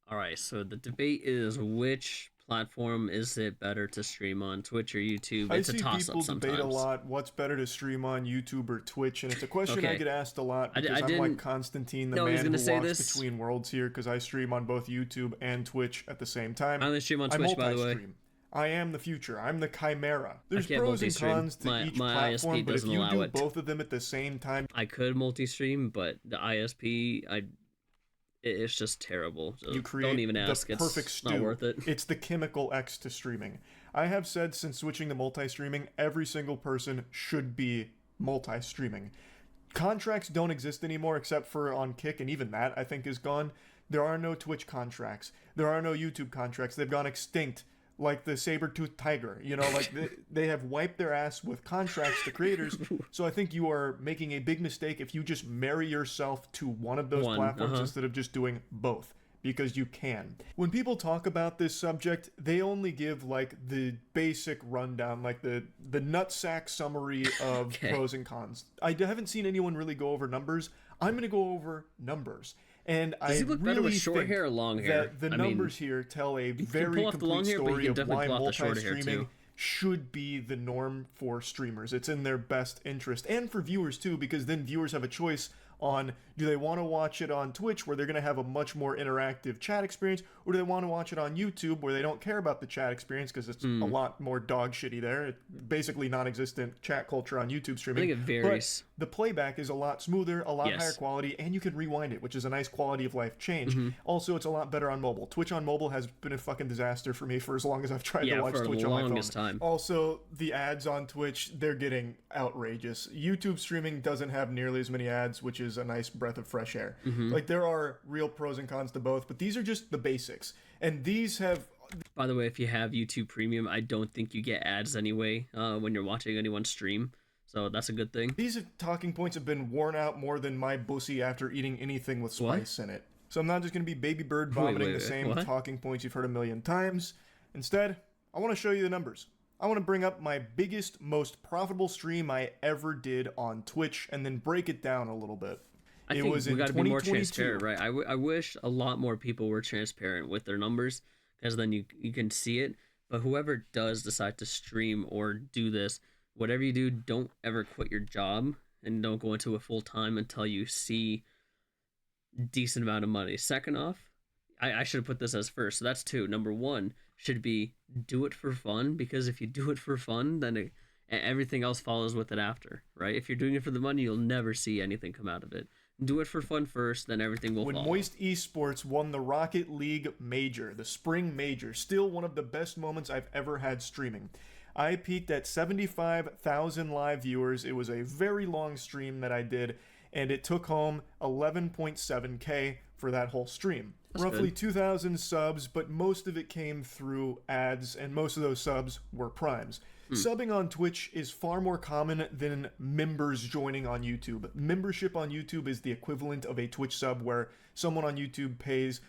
All right, so the debate is which platform is it better to stream on, Twitch or YouTube? I It's a see toss up people debate a sometimes. lot what's better to stream on YouTube or Twitch, and it's a question I Okay, get asked a lot I because I'm like didn't Constantine, the know he was man gonna who say walks this. between worlds here because I stream on both YouTube and Twitch at the same I time. only stream on I Twitch, by the way. multi-stream. I am the future. I'm the chimera. I There's can't pros and multi-stream. cons to each My ISP platform, but if doesn't you allow do it. both of them at the same time, I could multi-stream, but the ISP, it's just terrible. you So don't create even the ask. perfect It's not stew. worth it. It's the chemical X to streaming. I have said since switching to multi-streaming, every single person should be multi-streaming. Contracts don't exist anymore except for on Kick, and even that I think is gone. There are no Twitch contracts. There are no YouTube contracts. They've gone extinct, like the saber-toothed tiger. You know, like they have wiped their ass with contracts to creators. So I think you are making a big mistake if you just marry yourself to one of those One, platforms uh-huh. instead of just doing both. Because you can. When people talk about this subject, they only give like the basic rundown, like the nutsack summary of Okay. pros and cons. I haven't seen anyone really go over numbers. I'm going to go over numbers. And Does I he look better with really short think hair or long hair? that the I mean, numbers here tell a you can very pull off the long complete hair, but you story can of definitely why pull off the short hair multi-streaming too. should be the norm for streamers. It's in their best interest and for viewers too, because then viewers have a choice on do they want to watch it on Twitch where they're going to have a much more interactive chat experience, or do they want to watch it on YouTube where they don't care about the chat experience because it's a lot more dog shitty there. It's basically non-existent chat culture on YouTube I think streaming. it But varies. the playback is a lot smoother, a lot higher Yes. quality, and you can rewind it, which is a nice quality of life change. Hmm. Also, it's a lot better on mobile. Twitch on mobile has been a fucking disaster for me for as long as I've tried to Yeah, watch for the Twitch on my phone. longest time. Also, the ads on Twitch, they're getting outrageous. YouTube streaming doesn't have nearly as many ads, which is a nice breath of fresh air. Hmm. Like, there are real pros and cons to both, but these are just the basics. And these have By the way, if you have YouTube Premium, I don't think you get ads anyway when you're watching anyone stream. So that's a good thing. these talking points have been worn out more than my bussy after eating anything with What? spice in it. So I'm not just going to be baby bird Wait, vomiting wait, the wait. same What? talking points you've heard a million times. Instead, I want to show you the numbers. I want to bring up my biggest, most profitable stream I ever did on Twitch and then break it down a little bit. I It think was we in got to be more 2022. transparent, right? I wish a lot more people were transparent with their numbers because then you can see it. But whoever does decide to stream or do this, whatever you do, don't ever quit your job and don't go into it full time until you see decent amount of money. Second off, I should have put this as first. So that's two. Number one should be do it for fun, because if you do it for fun, then everything else follows with it after, right? If you're doing it for the money, you'll never see anything come out of it. Do it for fun first, then everything will When follow. Moist Esports won the Rocket League Major, the Spring Major, still one of the best moments I've ever had streaming. I peaked at 75,000 live viewers. It was a very long stream that I did, and it took home 11.7K for that whole stream. That's Roughly good. 2,000 subs, but most of it came through ads, and most of those subs were primes. Subbing on Twitch is far more common than members joining on YouTube. Membership on YouTube is the equivalent of a Twitch sub, where someone on YouTube pays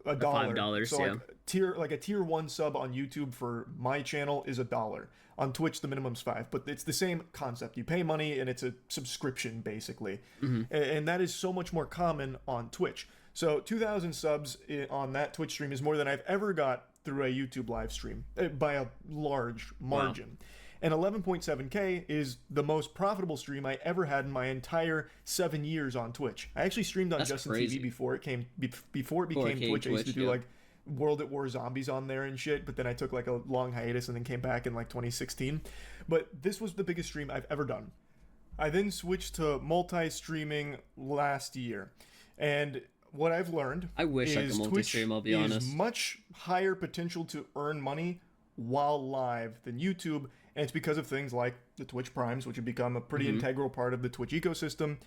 a dollar. $5, So yeah. like a tier one sub on YouTube for my channel is a dollar. On Twitch, the minimum's $5, but it's the same concept. You pay money and it's a subscription basically, and that is so much more common on Twitch. So 2,000 subs on that Twitch stream is more than I've ever got through a YouTube live stream by a large margin. And 11.7K is the most profitable stream I ever had in my entire 7 years on Twitch. I actually streamed on That's Justin crazy. TV before it became became Twitch. I used to Twitch, do yeah. like World at War Zombies on there and shit, but then I took like a long hiatus and then came back in like 2016. But this was the biggest stream I've ever done. I then switched to multi-streaming last year, and what I've learned I wish I is could Twitch multi-stream, I'll be is honest. much higher potential to earn money while live than YouTube, and it's because of things like the Twitch Primes, which have become a pretty Mm-hmm. integral part of the Twitch ecosystem,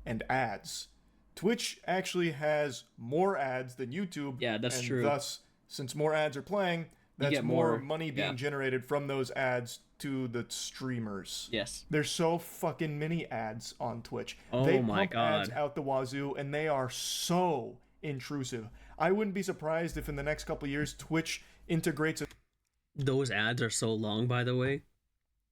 and ads. Twitch actually has more ads than YouTube. Yeah, that's and true. Thus, since more ads are playing, that's get more more- money being yeah. generated from those ads to the streamers. Yes. There's so fucking many ads on Twitch. Oh They my pump ads God. out the wazoo, and they are so intrusive. I wouldn't be surprised if in the next couple years Twitch integrates a Those ads are so long, by the way.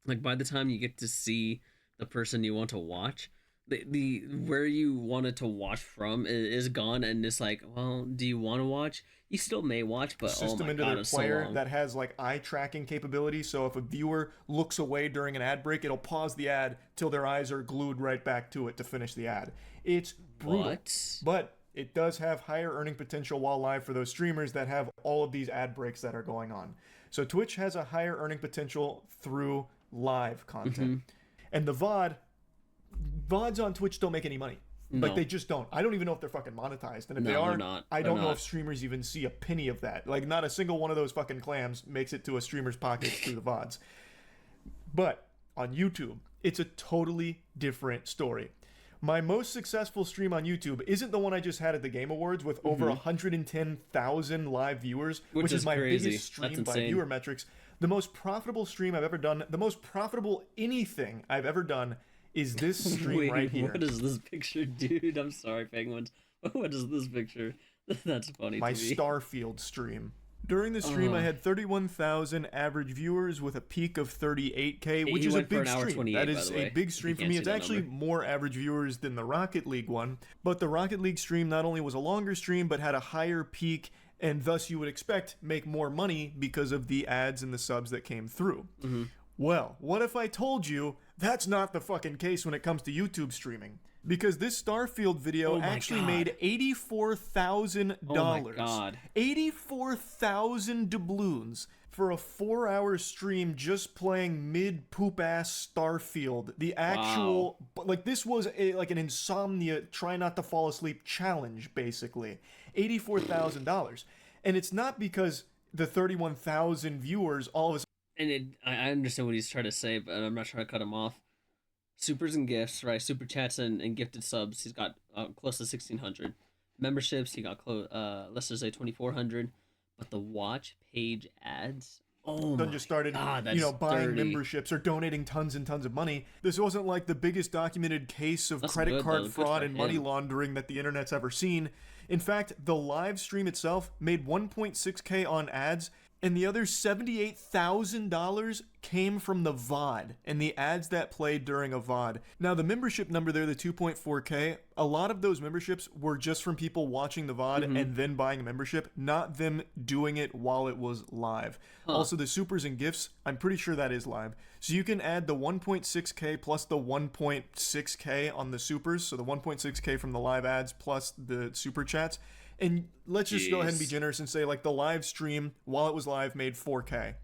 Like by the time you get to see the person you want to watch, the where you wanted to watch from is gone, and it's like, well, do you want to watch? You still may watch, but oh System my into god, their it's so player long. that has like eye tracking capability. So if a viewer looks away during an ad break, it'll pause the ad till their eyes are glued right back to it to finish the ad. It's brutal, What? but it does have higher earning potential while live for those streamers that have all of these ad breaks that are going on. So Twitch has a higher earning potential through live content. Mm-hmm. And the VODs on Twitch don't make any money. Like No, they just don't. I don't even know if they're fucking monetized. And if they no, they're are, not. I They're don't know if not. streamers even see a penny of that. Like not a single one of those fucking clams makes it to a streamer's pockets through the VODs. But on YouTube, it's a totally different story. My most successful stream on YouTube isn't the one I just had at the Game Awards with over 110,000 live viewers, Which which is is my crazy. biggest That's stream by insane. viewer metrics. The most profitable stream I've ever done, the most profitable anything I've ever done is this stream Wait, right here. what is this picture, dude? I'm sorry, penguins. What is this picture? That's funny My to me. Starfield stream. During the stream, I had 31,000 average viewers with a peak of 38K, which He is a went for big an hour stream. 28, That by is the a way, big if stream you for can't me. see It's that actually number. more average viewers than the Rocket League one, but the Rocket League stream not only was a longer stream, but had a higher peak, and thus you would expect make more money because of the ads and the subs that came through. Well, what if I told you that's not the fucking case when it comes to YouTube streaming? Because this Starfield video Oh my actually God. made $84,000. Oh my God. 84,000 doubloons for a 4-hour stream just playing mid poop ass Starfield. The actual like this was like an insomnia try not to fall asleep challenge basically. $84,000. And it's not because the 31,000 viewers all of a And I understand what he's trying to say, but I'm not trying to cut him off. Supers and gifts, right? Super chats and gifted subs. He's got close to 1,600 memberships. He got let's just say 2,400. But the watch page ads. Oh sudden my just started, god, that's buying dirty. memberships or donating tons and tons of money. This wasn't like the biggest documented case of That's credit good, card though. Good fraud for and money him. laundering that the internet's ever seen. In fact, the live stream itself made 1.6K on ads, and the other $78,000 came from the VOD and the ads that played during a VOD. Now, the membership number there, the 2.4K, a lot of those memberships were just from people watching the VOD and then buying a membership, not them doing it while it was live. Also, the supers and gifts, I'm pretty sure that is live. So you can add the 1.6K plus the 1.6K on the supers, so the 1.6K from the live ads plus the super chats. And let's just go ahead and be Jeez. generous and say like the live stream while it was live made 4K.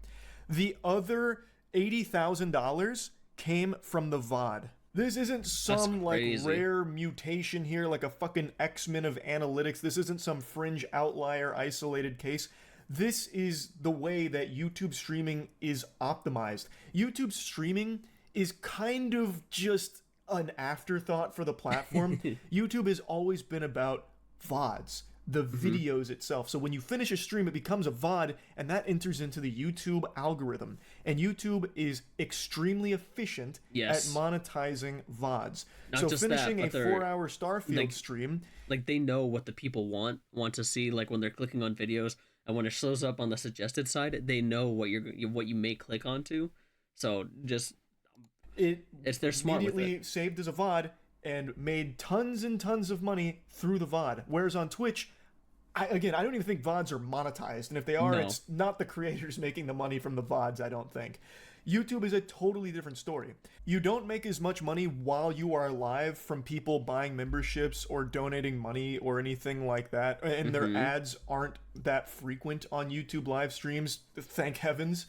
The other $80,000 came from the VOD. This isn't some like crazy. rare mutation here, like a fucking X-Men of analytics. This isn't some fringe outlier isolated case. This is the way that YouTube streaming is optimized. YouTube streaming is kind of just an afterthought for the platform. YouTube has always been about VODs, the videos itself. So when you finish a stream, it becomes a VOD, and that enters into the YouTube algorithm. And YouTube is extremely efficient Yes. at monetizing VODs. Not So just that, finishing a but they're 4-hour Starfield like- stream, Like they know what the people want to see. Like when they're clicking on videos, and when it shows up on the suggested side, they know what you may click onto. So just they're smart with immediately it. saved as a VOD and made tons and tons of money through the VOD. Whereas on Twitch, I don't even think VODs are monetized. And if they are, No. it's not the creators making the money from the VODs, I don't think. YouTube is a totally different story. You don't make as much money while you are live from people buying memberships or donating money or anything like that. And their ads aren't that frequent on YouTube live streams, thank heavens.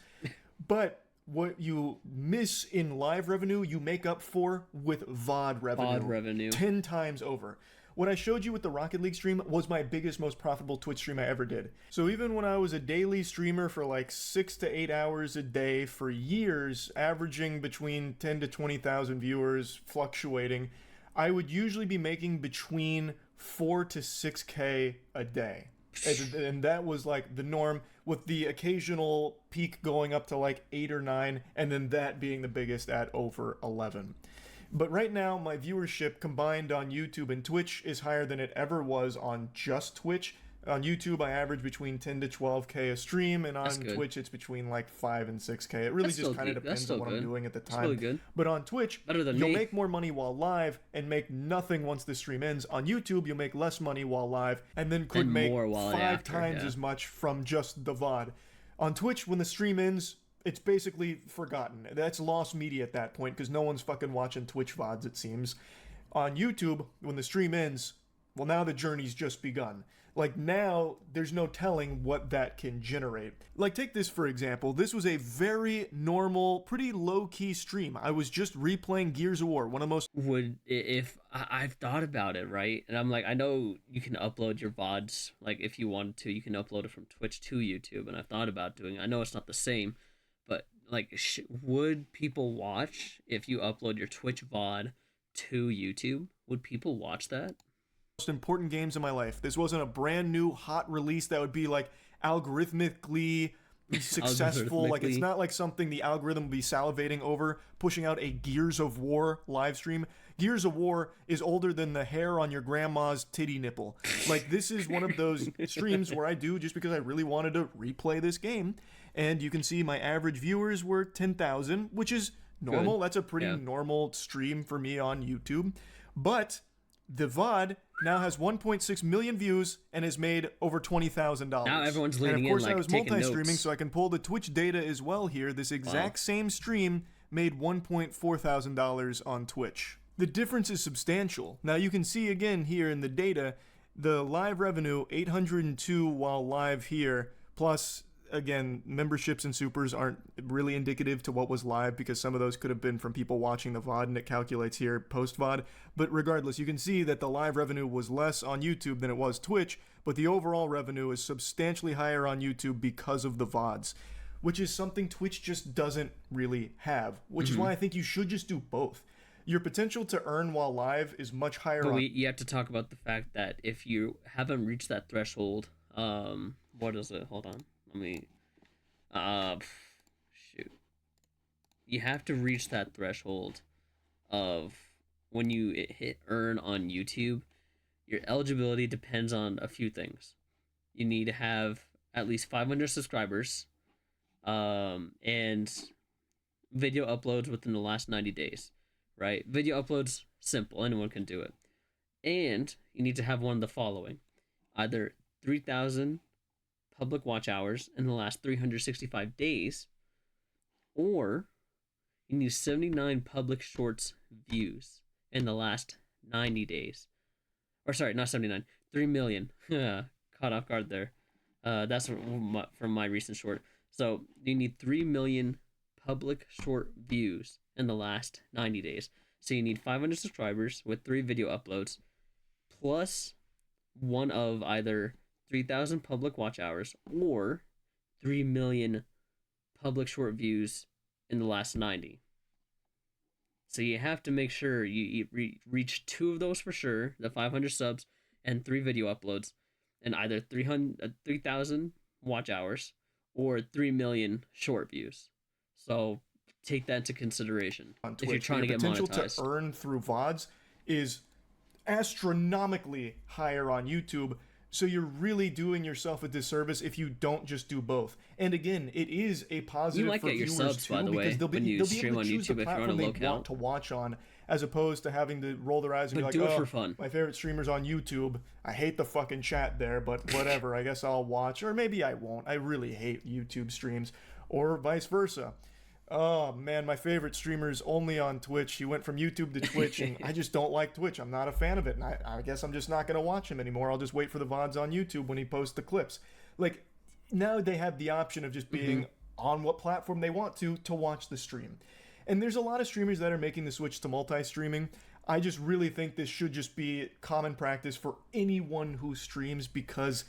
But what you miss in live revenue, you make up for with VOD revenue. VOD revenue. 10 times over. What I showed you with the Rocket League stream was my biggest, most profitable Twitch stream I ever did. So even when I was a daily streamer for like 6 to 8 hours a day for years, averaging between 10 to 20,000 viewers, fluctuating, I would usually be making between 4 to 6K a day. And that was like the norm, with the occasional peak going up to like 8 or 9, and then that being the biggest at over 11. But right now, my viewership combined on YouTube and Twitch is higher than it ever was on just Twitch, On YouTube, I average between 10 to 12K a stream, and That's on good. Twitch, it's between like 5 and 6K. It really That's just still kind of deep. That's depends on still what I'm good. doing at the That's time. really good. But on Twitch, Better than you'll me. make more money while live and make nothing once the stream ends. On YouTube, you'll make less money while live and then could And make more while 5 after, times yeah. as much from just the VOD. On Twitch, when the stream ends, it's basically forgotten. That's lost media at that point because no one's fucking watching Twitch VODs, it seems. On YouTube, when the stream ends, well, now the journey's just begun. Like, now there's no telling what that can generate. Like, take this for example. This was a very normal, pretty low-key stream. I was just replaying Gears of War, one of the most Would if I've thought about it, right? And I'm like, I know you can upload your VODs, like if you wanted to, you can upload it from Twitch to YouTube, and I've thought about doing it. I know it's not the same, but like, would people watch if you upload your Twitch VOD to YouTube? Would people watch that? important games in my life. This wasn't a brand new hot release that would be like algorithmically successful. Like, it's Algorithmically. not like something the algorithm would be salivating over, pushing out a Gears of War live stream. Gears of War is older than the hair on your grandma's titty nipple. Like, this is one of those streams where I do just because I really wanted to replay this game. And you can see my average viewers were 10,000, which is normal. Good. That's a pretty Yeah. normal stream for me on YouTube. But the VOD now has 1.6 million views and has made over $20,000. Now everyone's And leaning of course, in, I like, was taking multi-streaming, notes. so I can pull the Twitch data as well here. This exact same stream made $1.4 thousand on Twitch. The difference is substantial. Now you can see again here in the data, the live revenue 802 while live here, plus again, memberships and supers aren't really indicative to what was live because some of those could have been from people watching the VOD and it calculates here post VOD. But regardless, you can see that the live revenue was less on YouTube than it was Twitch, but the overall revenue is substantially higher on YouTube because of the VODs, which is something Twitch just doesn't really have, which is why I think you should just do both. Your potential to earn while live is much higher But on you have to talk about the fact that if you haven't reached that threshold, what is it? Hold on. Let me, shoot. You have to reach that threshold of when you hit earn on YouTube. Your eligibility depends on a few things. You need to have at least 500 subscribers, and video uploads within the last 90 days, right? Video uploads, simple, anyone can do it. And you need to have one of the following: either 3,000 public watch hours in the last 365 days, or you need 79 public shorts views in the last 90 days. Or sorry, not 79, 3 million. Caught off guard there. That's from my recent short. So you need 3 million public short views in the last 90 days. So you need 500 subscribers with 3 video uploads, plus one of either 3,000 public watch hours or 3 million public short views in the last 90. So you have to make sure you reach 2 of those for sure, the 500 subs and 3 video uploads, and either 3,000 watch hours or 3 million short views. So take that into consideration on Twitch. if you're trying to Your get potential monetized. to earn through VODs is astronomically higher on YouTube. So you're really doing yourself a disservice if you don't just do both. And again, it is a positive might for get your viewers subs, too, by the way, because they'll when you be stream able to on choose the YouTube if you're on a platform they locale. want to watch on, as opposed to having to roll their eyes and But be do like, it "Oh, for fun." my favorite streamer's on YouTube. I hate the fucking chat there, but whatever. I guess I'll watch, or maybe I won't. I really hate YouTube streams, or vice versa." Oh man, my favorite streamer's only on Twitch. He went from YouTube to Twitch, and I just don't like Twitch. I'm not a fan of it, and I guess I'm just not going to watch him anymore. I'll just wait for the VODs on YouTube when he posts the clips. Like, now they have the option of just being on what platform they want to watch the stream. And there's a lot of streamers that are making the switch to multi-streaming. I just really think this should just be common practice for anyone who streams because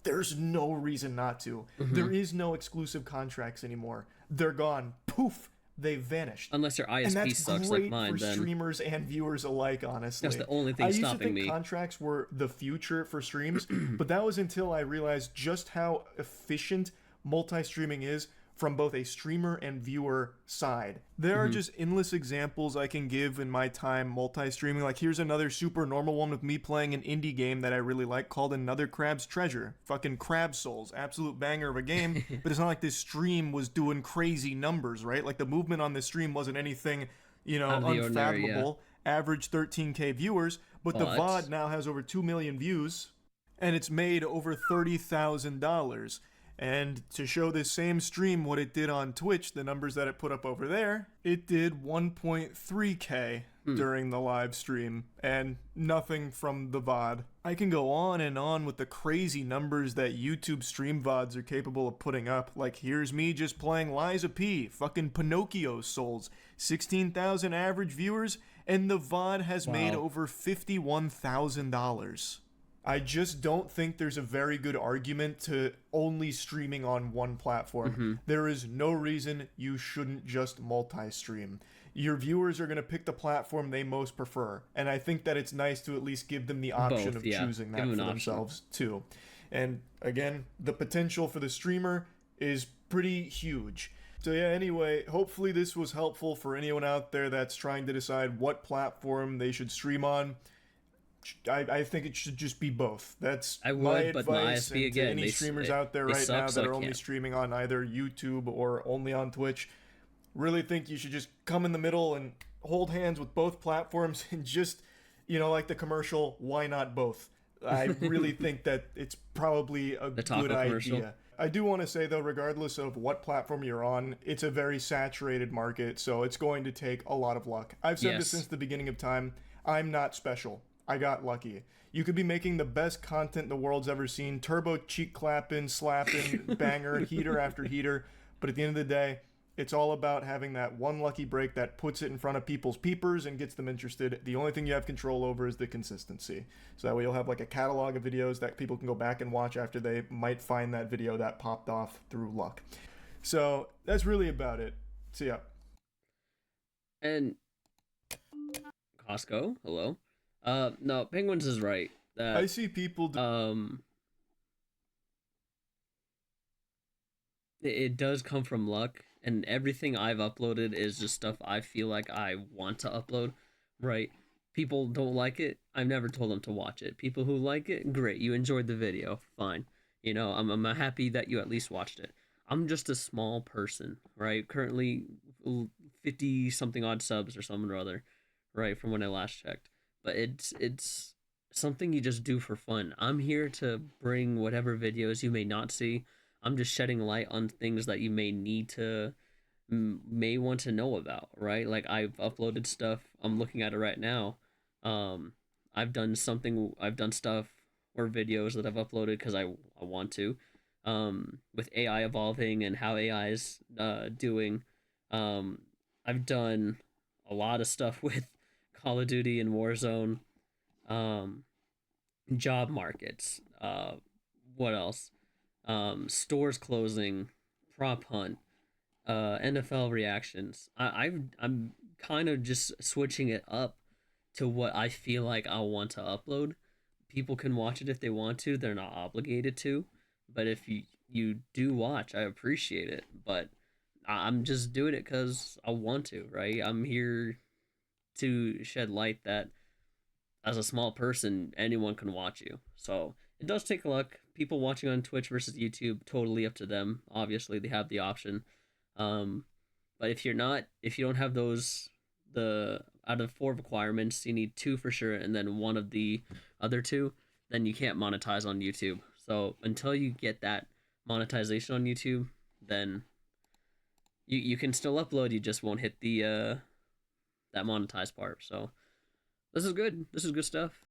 there's no reason not to. There is no exclusive contracts anymore. They're gone. Poof, they vanished. Unless your And ISP that's sucks great like mine, for then streamers and viewers alike, honestly. that's the only I thing used to stopping think me. contracts were the future for streams, but that was until I realized just how efficient multi-streaming is from both a streamer and viewer side. There are Mm-hmm. just endless examples I can give in my time multi-streaming. Like, here's another super normal one with me playing an indie game that I really like called Another Crab's Treasure. Fucking Crab Souls, absolute banger of a game, but it's not like this stream was doing crazy numbers, right? Like, the movement on this stream wasn't anything, Out of the ordinary, yeah. unfathomable. Average 13K viewers, but the But VOD now has over 2 million views, and it's made over $30,000. And to show this same stream what it did on Twitch, the numbers that it put up over there, it did 1.3K during the live stream, and nothing from the VOD. I can go on and on with the crazy numbers that YouTube stream VODs are capable of putting up. Like, here's me just playing Liza P, fucking Pinocchio Souls, 16,000 average viewers, and the VOD has made wow. over $51,000. I just don't think there's a very good argument to only streaming on one platform. Mm-hmm. There is no reason you shouldn't just multi-stream. Your viewers are going to pick the platform they most prefer, and I think that it's nice to at least give them the option Both, of yeah. choosing Give that them for an option. themselves too. And again, the potential for the streamer is pretty huge. So yeah, anyway, hopefully this was helpful for anyone out there that's trying to decide what platform they should stream on. I think it should just be both. That's I my would, but my advice. ISP And to again, any streamers out there they right suck, now so that I are only can't. streaming on either YouTube or only on Twitch, really think you should just come in the middle and hold hands with both platforms and just, like the commercial, why not both? I really think that it's probably a The good taco commercial. idea. I do want to say, though, regardless of what platform you're on, it's a very saturated market, so it's going to take a lot of luck. I've said this Yes. since the beginning of time. I'm not special. I got lucky. You could be making the best content the world's ever seen, turbo cheek clapping, slapping, banger, heater after heater, but at the end of the day, it's all about having that one lucky break that puts it in front of people's peepers and gets them interested. The only thing you have control over is the consistency. So that way you'll have like a catalog of videos that people can go back and watch after they might find that video that popped off through luck. So that's really about it. So yeah. And Costco, hello. No, Penguins is right. I That see people it does come from luck, and everything I've uploaded is just stuff I feel like I want to upload, right? People don't like it, I've never told them to watch it. People who like it, great, you enjoyed the video, fine. I'm happy that you at least watched it. I'm just a small person, right? Currently 50 something odd subs or something or other, right, from when I last checked. But it's something you just do for fun. I'm here to bring whatever videos you may not see. I'm just shedding light on things that you may need to may want to know about, right? Like I've uploaded stuff. I'm looking at it right now. Um, I've done stuff or videos that I've uploaded because I want to. With AI evolving and how AI is doing. Um, I've done a lot of stuff with Call of Duty and Warzone. Um, Job markets. What else? Stores closing, prop hunt, NFL reactions. I'm kind of just switching it up to what I feel like I want to upload. People can watch it if they want to. They're not obligated to. But if you do watch, I appreciate it. But I'm just doing it because I want to, right? I'm here to shed light that as a small person, anyone can watch you. So it does take luck. People watching on Twitch versus YouTube, totally up to them. Obviously, they have the option. Um, but if you don't have the out of 4 requirements, you need 2 for sure, and then one of the other 2, then you can't monetize on YouTube. So until you get that monetization on YouTube, then you can still upload. You just won't hit the that monetized part. So this is good. This is good stuff.